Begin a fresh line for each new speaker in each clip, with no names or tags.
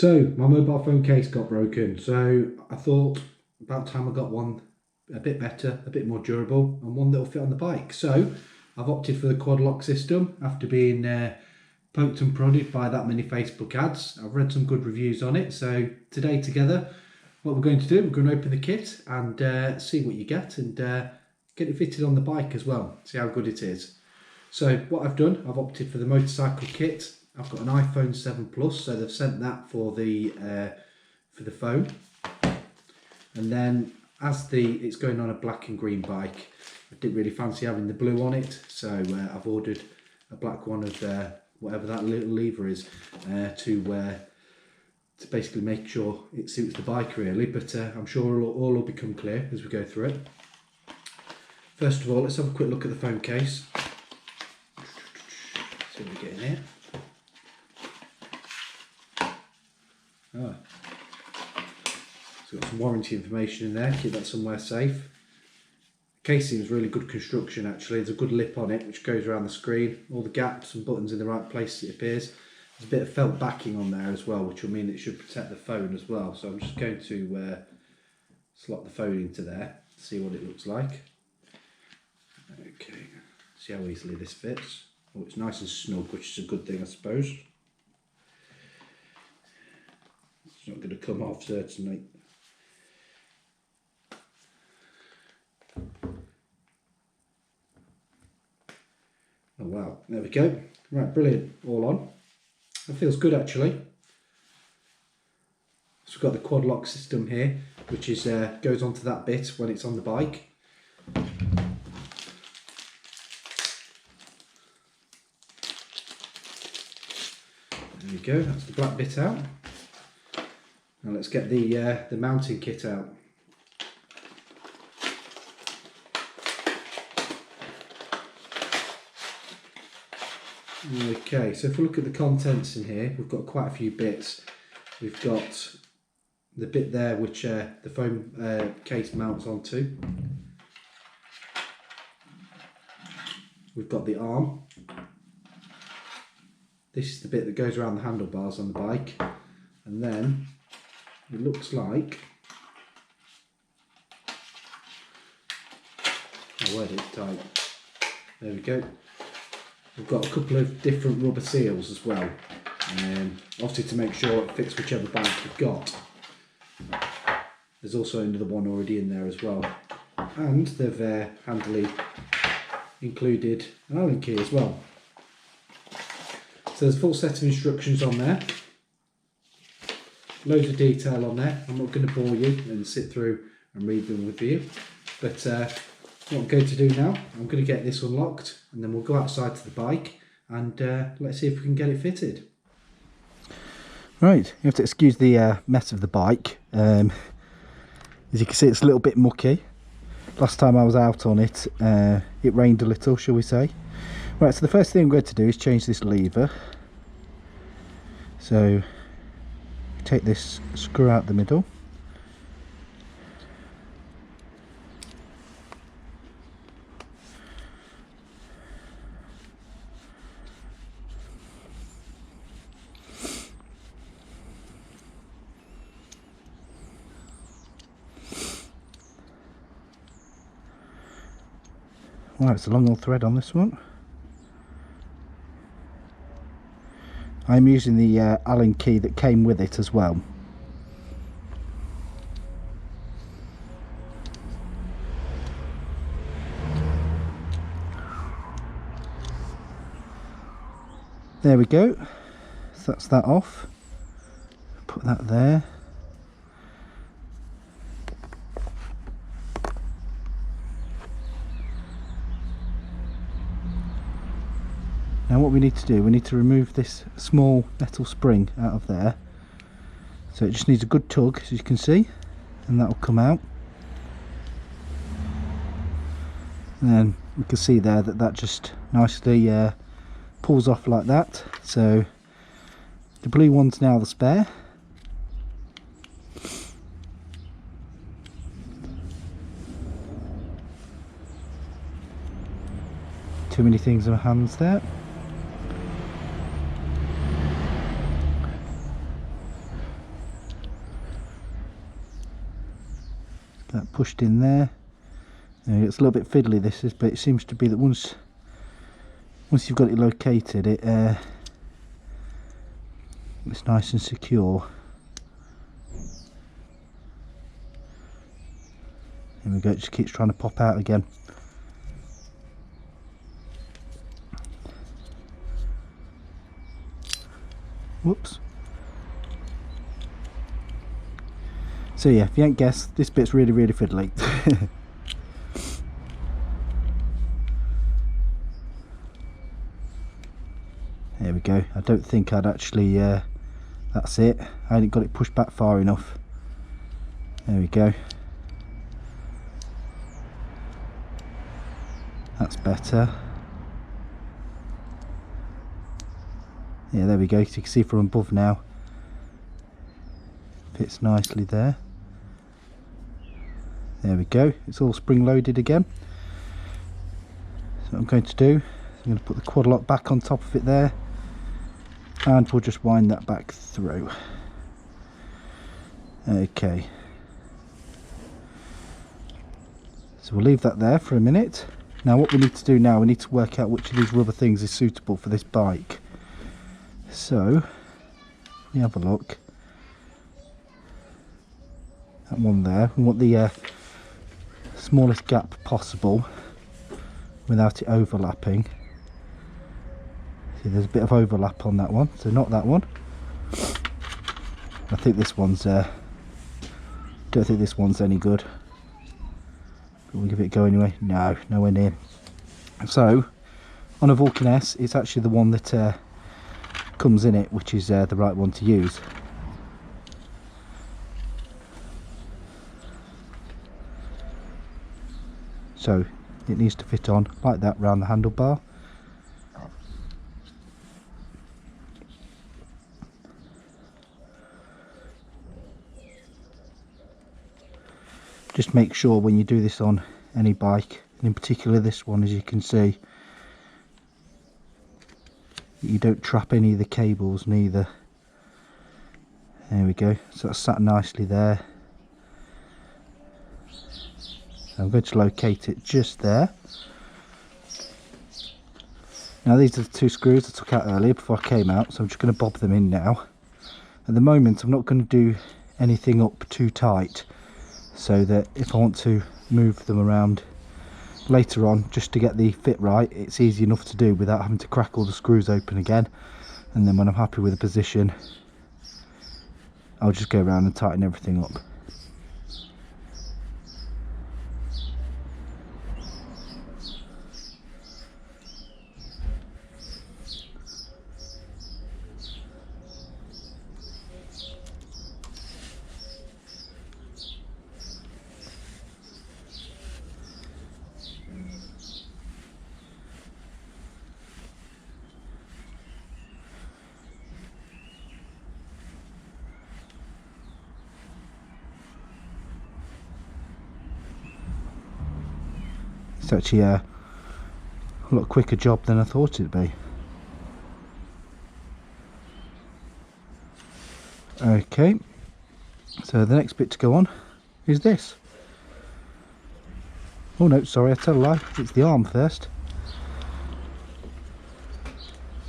So my mobile phone case got broken, so I thought about time I got one a bit better, a bit more durable, and one that will fit on the bike. So I've opted for the quad lock system after being poked and prodded by that many Facebook ads. I've read some good reviews on it, so today together what we're going to do, we're going to open the kit and see what you get, and get it fitted on the bike as well, see how good it is. So what I've done, I've opted for the motorcycle kit. I've got an iPhone 7 Plus, so they've sent that for the phone. And then as it's going on a black and green bike, I didn't really fancy having the blue on it, so I've ordered a black one of whatever that little lever is to basically make sure it suits the bike really, but I'm sure all will become clear as we go through it. First of all, let's have a quick look at the phone case. See what we get in here. Oh. It's got some warranty information in there, keep that somewhere safe. The case seems really good construction actually, there's a good lip on it which goes around the screen, all the gaps and buttons in the right place it appears. There's a bit of felt backing on there as well, which will mean it should protect the phone as well, so I'm just going to slot the phone into there, see what it looks like. Okay, see how easily this fits. Oh, it's nice and snug, which is a good thing I suppose. It's not going to come off certainly. Oh wow, there we go. Right, brilliant, all on. That feels good actually. So we've got the quad lock system here, which is goes onto that bit when it's on the bike. There we go, that's the black bit out. Now let's get the mounting kit out. Okay, so if we look at the contents in here, we've got quite a few bits. We've got the bit there which the phone case mounts onto. We've got the arm. This is the bit that goes around the handlebars on the bike, and then it looks like, I'll word it tight, there we go. We've got a couple of different rubber seals as well, obviously to make sure it fits whichever bike you've got. There's also another one already in there as well, and they've handily included an Allen key as well. So there's a full set of instructions on there, loads of detail on there. I'm not going to bore you and sit through and read them with you, but what I'm going to do now, I'm going to get this unlocked and then we'll go outside to the bike and let's see if we can get it fitted. Right, you have to excuse the mess of the bike. As you can see, it's a little bit mucky. Last time I was out on it, it rained a little, shall we say. Right, so the first thing I'm going to do is change this lever. So take this screw out the middle. Wow, it's a long old thread on this one. I'm using the Allen key that came with it as well. There we go. So that's that off. Put that there. Now what we need to do, we need to remove this small metal spring out of there. So it just needs a good tug, as you can see, and that will come out. And then we can see there that that just nicely pulls off like that. So the blue one's now the spare. Too many things in my hands there. that pushed in there. It's a little bit fiddly this is, but it seems to be that once you've got it located, it's nice and secure. There we go, it just keeps trying to pop out again. Whoops. So yeah, if you ain't guessed, this bit's really fiddly. There we go. I don't think I'd actually, that's it. I hadn't got it pushed back far enough. There we go. That's better. Yeah, there we go. So you can see from above now. Fits nicely there. There we go. It's all spring loaded again. So what I'm going to do is I'm going to put the quad lock back on top of it there, and we'll just wind that back through. Okay. So we'll leave that there for a minute. Now what we need to do now, we need to work out which of these rubber things is suitable for this bike. So, let me have a look. That one there, we want the smallest gap possible without it overlapping. See, there's a bit of overlap on that one, so not that one. I think this one's, don't think this one's any good. But we'll give it a go anyway. No, nowhere near. So, on a Vulcan S, it's actually the one that comes in it, which is the right one to use. So it needs to fit on like that round the handlebar. Just make sure when you do this on any bike, and in particular this one, as you can see, you don't trap any of the cables neither. There we go, so that's sat nicely there. So I'm going to locate it just there. Now these are the two screws I took out earlier before I came out, so I'm just going to bob them in now. At the moment I'm not going to do anything up too tight, so that if I want to move them around later on just to get the fit right, it's easy enough to do without having to crack all the screws open again. And then when I'm happy with the position, I'll just go around and tighten everything up. It's actually a lot quicker job than I thought it'd be. Okay, so the next bit to go on is this. Oh no, sorry, I tell a lie, it's the arm first.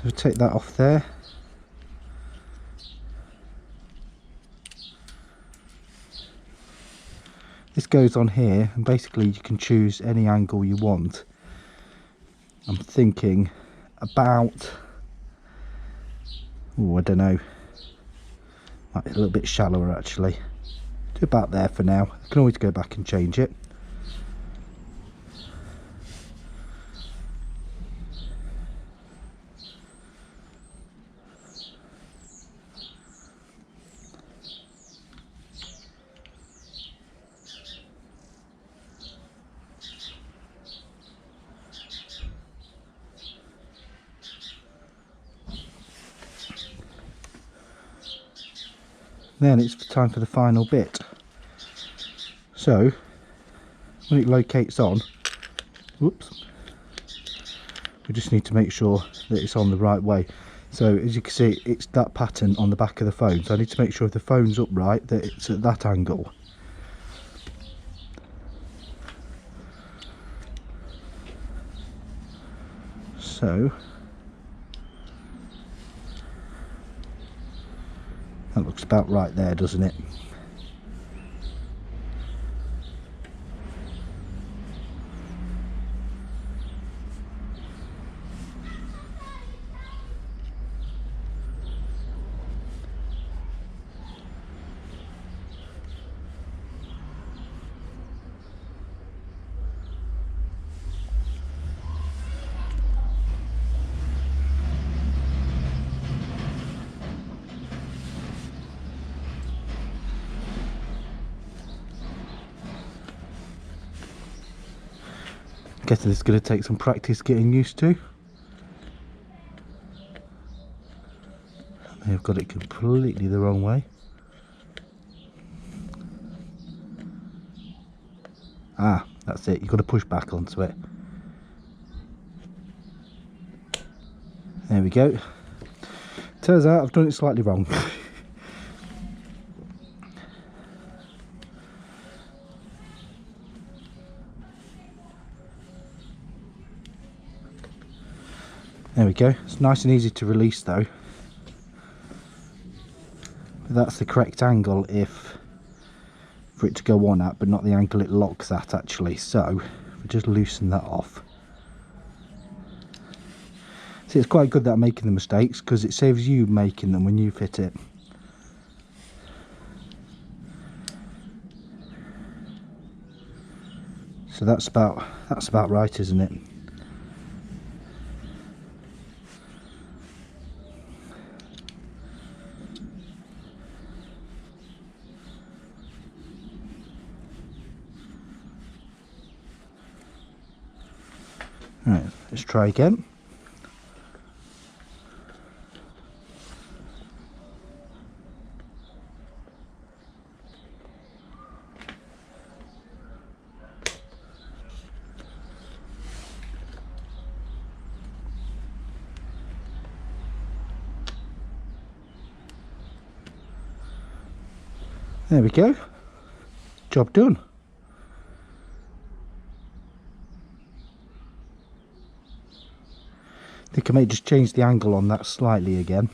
So take that off there. This goes on here, and basically you can choose any angle you want. I'm thinking about, oh I don't know, might be a little bit shallower actually. Do about there for now. I can always go back and change it. Then it's time for the final bit. So when it locates on, whoops, we just need to make sure that it's on the right way. So as you can see, it's that pattern on the back of the phone, so I need to make sure if the phone's upright that it's at that angle. So that looks about right there, doesn't it? I guess this is going to take some practice getting used to. They've got it completely the wrong way. Ah, that's it. You've got to push back onto it. There we go. Turns out I've done it slightly wrong. There we go. It's nice and easy to release though. But that's the correct angle for it to go on at, but not the angle it locks at actually. So we just loosen that off. See, it's quite good that I'm making the mistakes, because it saves you making them when you fit it. So that's about right, isn't it? Right, let's try again. There we go. Job done. I think I may just change the angle on that slightly again.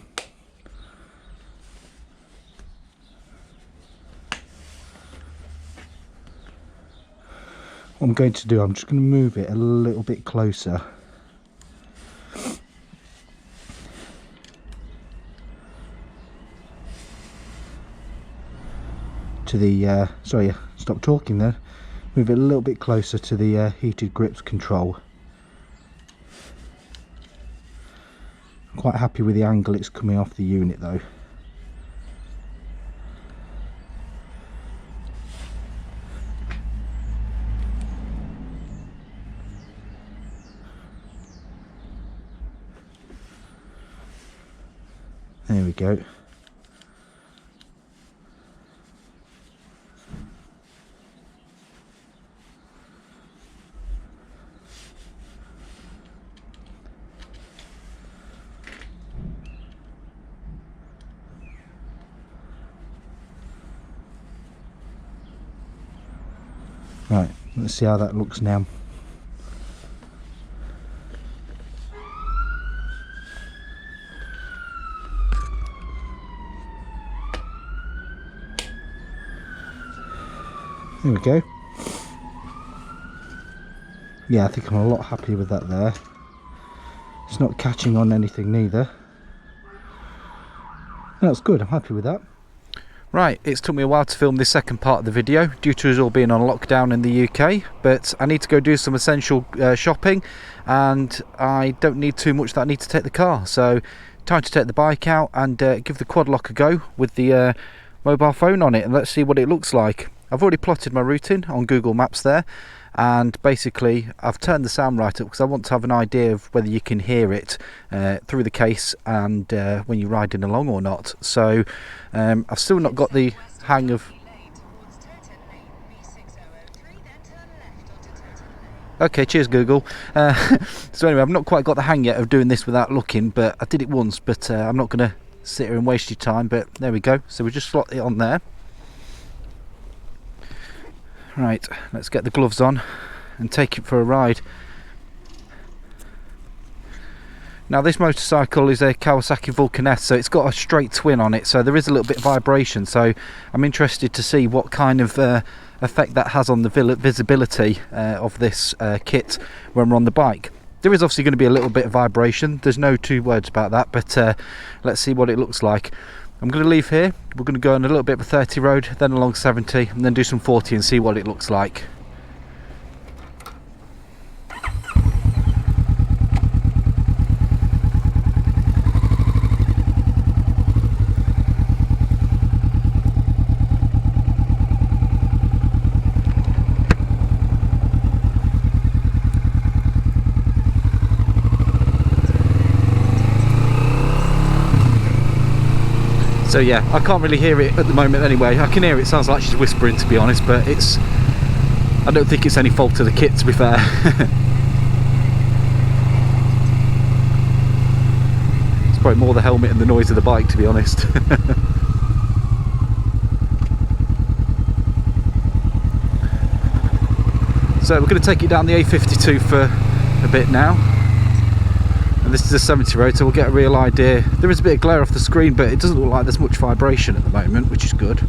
What I'm going to do, I'm just going to move it a little bit closer. To the, sorry, stop talking there. Move it a little bit closer to the heated grips control. I'm quite happy with the angle it's coming off the unit though. There we go. Right, let's see how that looks now. There we go. Yeah, I think I'm a lot happier with that there. It's not catching on anything neither. That's good, I'm happy with that. Right, it's took me a while to film this second part of the video due to us all being on lockdown in the UK, but I need to go do some essential shopping, and I don't need too much that I need to take the car, so time to take the bike out and give the quad lock a go with the mobile phone on it, and let's see what it looks like. I've already plotted my route in on Google Maps there, and basically I've turned the sound right up because I want to have an idea of whether you can hear it through the case and when you're riding along or not. So I've still not got the hang of... Okay, cheers Google. So anyway, I've not quite got the hang yet of doing this without looking, but I did it once, but I'm not going to sit here and waste your time, but there we go. So we just slot it on there. Right, let's get the gloves on and take it for a ride.
Now this motorcycle is a Kawasaki Vulcan S, so it's got a straight twin on it, so there is a little bit of vibration, so I'm interested to see what kind of effect that has on the visibility of this kit when we're on the bike. There is obviously going to be a little bit of vibration, there's no two words about that, but let's see what it looks like. I'm going to leave here, we're going to go on a little bit of a 30 road, then along 70, and then do some 40 and see what it looks like. So yeah, I can't really hear it at the moment anyway. I can hear it sounds like she's whispering, to be honest, but I don't think it's any fault of the kit, to be fair. It's probably more the helmet and the noise of the bike, to be honest. So we're going to take it down the A52 for a bit now. And this is a 70 road, so we'll get a real idea. There is a bit of glare off the screen, but it doesn't look like there's much vibration at the moment, which is good.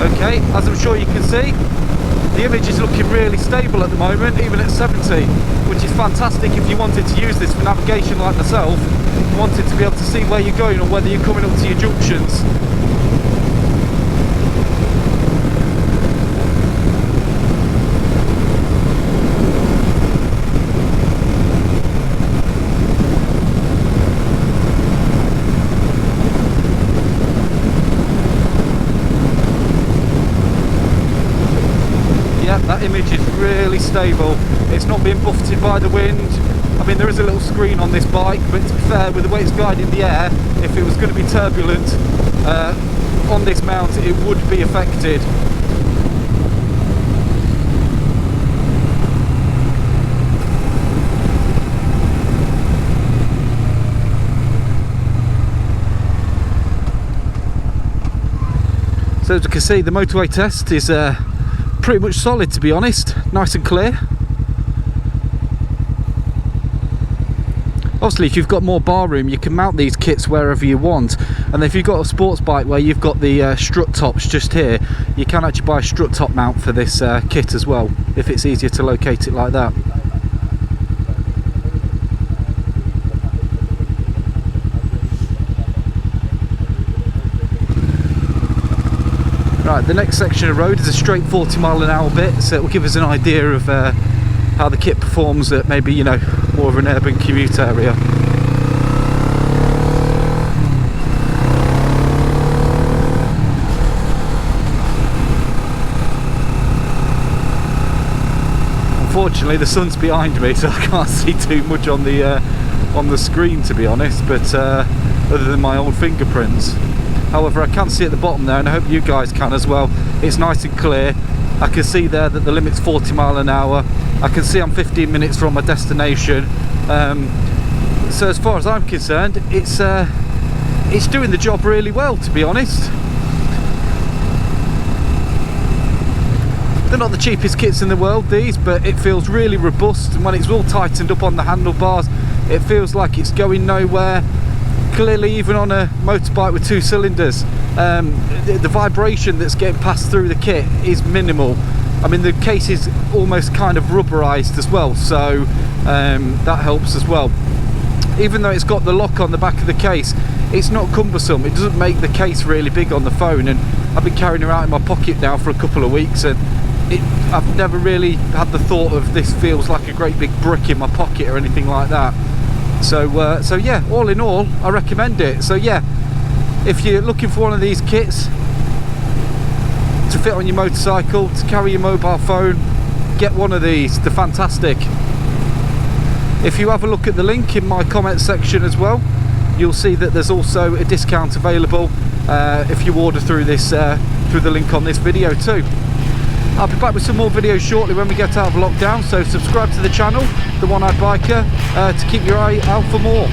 Okay, as I'm sure you can see, the image is looking really stable at the moment, even at 70, which is fantastic if you wanted to use this for navigation like myself, wanted to be able to see where you're going or whether you're coming up to your junctions. That image is really stable. It's not being buffeted by the wind. I mean, there is a little screen on this bike, but to be fair, with the way it's guiding the air, if it was going to be turbulent on this mount, it would be affected. So as you can see, the Motorway Test is pretty much solid, to be honest, nice and clear. Obviously, if you've got more bar room, you can mount these kits wherever you want, and if you've got a sports bike where you've got the strut tops just here, you can actually buy a strut top mount for this kit as well, if it's easier to locate it like that. Right, the next section of road is a straight 40 mile an hour bit, so it will give us an idea of how the kit performs at maybe, you know, more of an urban commute area. Unfortunately, the sun's behind me, so I can't see too much on the screen, to be honest, but other than my own fingerprints. However, I can see at the bottom there, and I hope you guys can as well, it's nice and clear. I can see there that the limit's 40 mile an hour. I can see I'm 15 minutes from my destination. So as far as I'm concerned, it's doing the job really well, to be honest. They're not the cheapest kits in the world, these, but it feels really robust, and when it's all tightened up on the handlebars, it feels like it's going nowhere. Clearly, even on a motorbike with 2 cylinders, the vibration that's getting passed through the kit is minimal. I mean, the case is almost kind of rubberized as well, so that helps as well. Even though it's got the lock on the back of the case, it's not cumbersome. It doesn't make the case really big on the phone, and I've been carrying it around in my pocket now for a couple of weeks, and I've never really had the thought of this feels like a great big brick in my pocket or anything like that. So yeah, all in all, I recommend it. So yeah, if you're looking for one of these kits to fit on your motorcycle, to carry your mobile phone, get one of these. They're fantastic. If you have a look at the link in my comment section as well, you'll see that there's also a discount available if you order through this through the link on this video too. I'll be back with some more videos shortly when we get out of lockdown, so subscribe to the channel, The One Eyed Biker, to keep your eye out for more.